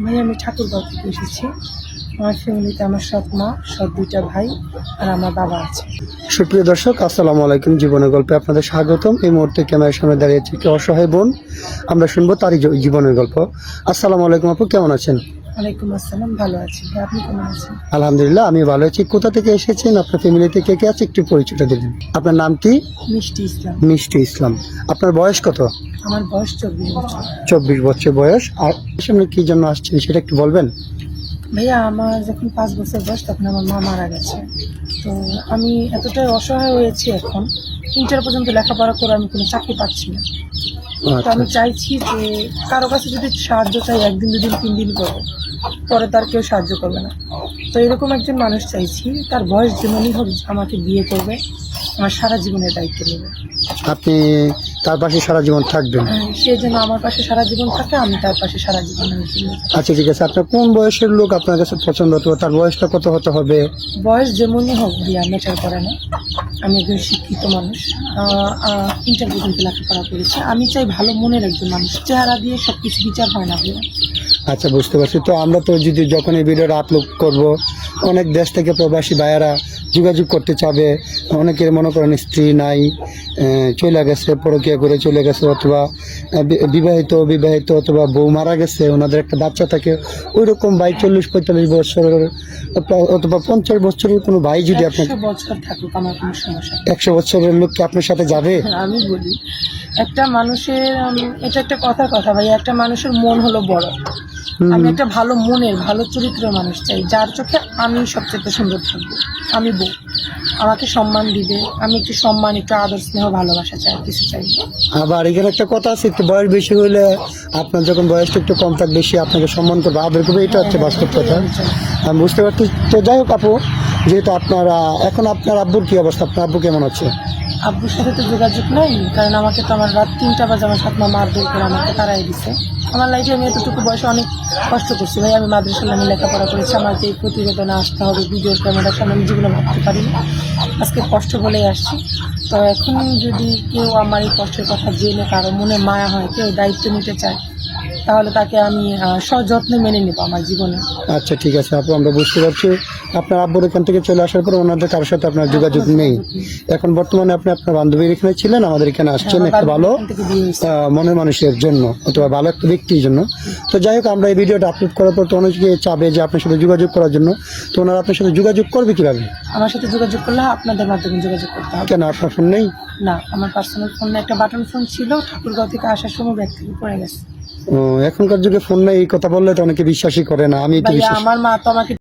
ভাই আমি ঠাকুরগাঁও থেকে এসেছি। আমার ফ্যামিলিতে আমার সৎ মা, সৎ দুইটা ভাই আর আমার বাবা আছে। সুপ্রিয় দর্শক, আসসালামু আলাইকুম। জীবনের গল্পে আপনাদের স্বাগতম। এই মুহূর্তে ক্যামেরার সামনে দাঁড়িয়েছে একটি অসহায় বোন। আমরা শুনবো তারই জীবনের গল্প। আসসালামু আলাইকুম আপু, কেমন আছেন? ওয়ালাইকুম আসসালাম, ভালো আছি। ভাই আপনি কেমন আছেন? আলহামদুলিল্লাহ, আমি ভালো আছি। কোথা থেকে এসেছেন, আপনার ফ্যামিলিতে কে কে আছে, একটু পরিচয়টা দিবেন। আপনার নাম কি? মিষ্টি ইসলাম। মিষ্টি ইসলাম। আপনার বয়স কত? আমার বয়স 24 বছর। 24 বছর বয়স। আর সামনে কি জন্য আসছেন সেটা একটু বলবেন? ভাইয়া আমার যখন 5 বছর বয়স তখন আমার মা মারা গেছে। তো আমি এতটাই অসহায় হয়েছি, এখন ইন্টার পর্যন্ত লেখাপড়া করে আমি কোনো চাকরি পাচ্ছি না। তো আমি চাইছি যে কারো কাছে যদি সাহায্য চাই, একদিন দুদিন 3 দিন করবো, পরে তার কেউ সাহায্য করবে না। তো এরকম একজন মানুষ চাইছি, তার বয়স যেমনই হোক আমাকে বিয়ে করবে, আমার সারা জীবনের দায়িত্ব নেবে। আপনি তার পাশে সারা জীবন থাকবেন? সে যেন আমার পাশে সারা জীবন থাকে, আমি তার পাশে সারা জীবন। আচ্ছা ঠিক আছে। আপনার কোন বয়সের লোক আপনার কাছে পছন্দ হতো? তার বয়সটা কত হতে হবে? বয়স যেমনই হোক বিয়া ম্যাটার করে না। আমি একজন শিক্ষিত মানুষ, ইন্টার পর্যন্ত লেখাপড়া করেছি। আমি চাই ভালো মনের একজন মানুষ, চেহারা দিয়ে সব কিছু বিচার হয় না ভাইয়া। আচ্ছা, বুঝতে পারছি। তো আমরা তো যদি যখন এই ভিডিওটা আপলোড করব, অনেক দেশ থেকে প্রবাসী ভাইয়েরা যোগাযোগ করতে চাবে। অনেকের মনে করেন স্ত্রী নাই, চলে গেছে, পরকীয়া করে চলে গেছে, অথবা বিবাহিত অথবা বউ মারা গেছে, ওনাদের একটা বাচ্চা থাকে। ওই রকম ভাই 40-45 বছরের অথবা 50 বছরের কোনো ভাই যদি আপনার 100 বছর থাকুক আমার কোনো সমস্যা নেই। 100 বছরের লোক কি আপনার সাথে যাবে? আমি বলি একটা মানুষের, এটা একটা কথা ভাই, একটা মানুষের মন হলো বড়। আমি একটা ভালো মনের, ভালো চরিত্রের মানুষ চাই, যার চোখে আমি সবচেয়ে সুন্দর থাকবো। আমি বউ, আমাকে সম্মান দিবে, আমি একটু সম্মান, একটু আদর, স্নেহ, ভালোবাসা চাই, কিছু চাই না। আবার এখানে একটা কথা আছে, একটু বয়স বেশি হইলে, আপনার যখন বয়সটা একটু কম থাকবে, সে আপনাকে সম্মান করবে, আদর করবে। এটা হচ্ছে বাস্তব কথা। আমি বুঝতে পারছি। তো যাই হোক আপু, যেহেতু আপনারা এখন, আপনার আব্বুর কি অবস্থা? আপনার আব্বু কেমন আছে? আব্বুর সাথে তো যোগাযোগ নাই, কারণ আমাকে তো আমার রাত 3টা বাজে আমার সাথে মারধর করে আমাকে তাড়াই দিছে। আমার লাইফে আমি এতটুকু বয়সে অনেক কষ্ট করছি ভাই। আমি মাদ্রাসা লাইনে লেখাপড়া করেছি, আমাকে এই প্রতিবেদনে আসতে হবে, ভিডিও ক্যামেরার সামনে আমি জীবনে ভাবতে পারি না। আজকে কষ্ট বলেই আসছি। তো এখন যদি কেউ আমার এই কষ্টের কথা জেনে কারো মনে মায়া হয়, কেউ দায়িত্ব নিতে চায়, তাহলে তাকে আমি সযত্নে মেনে নেবো আমার জীবনে। আচ্ছা ঠিক আছে আপু, আমরা বুঝতে পারছি। আপনার আব্বুর এখান থেকে চলে আসার পর ওনাদের কারোর সাথে আপনার যোগাযোগ নেই। এখন বর্তমানে আপনি আপনার বান্ধবীর এখানে ছিলেন, আমাদের এখানে আসছেন একটা ভালো মনের মানুষের জন্য, অথবা ভালো একটা ব্যক্তির জন্য। তো যাই হোক, আমরা এই ভিডিওটা আপলোড করার পর তো অনেকে চাবে যে আপনার সাথে যোগাযোগ করার জন্য। তো ওনারা আপনার সাথে যোগাযোগ করবে কিভাবে? আমার সাথে যোগাযোগ করলে আপনাদের মাধ্যমে যোগাযোগ করতে হবে। কেন, আপনার ফোন নেই? না, আমার পার্সোনাল ফোন না, একটা বাটন ফোন ছিল, ঠাকুরগাঁও থেকে আসার সময় ব্যাগ থেকে পড়ে গেছে। এখনকার যুগে ফোন নেই, এই কথা বললে তো অনেকে বিশ্বাসই করে না। আমি তো ভাইয়া আমার মা তো আমাকে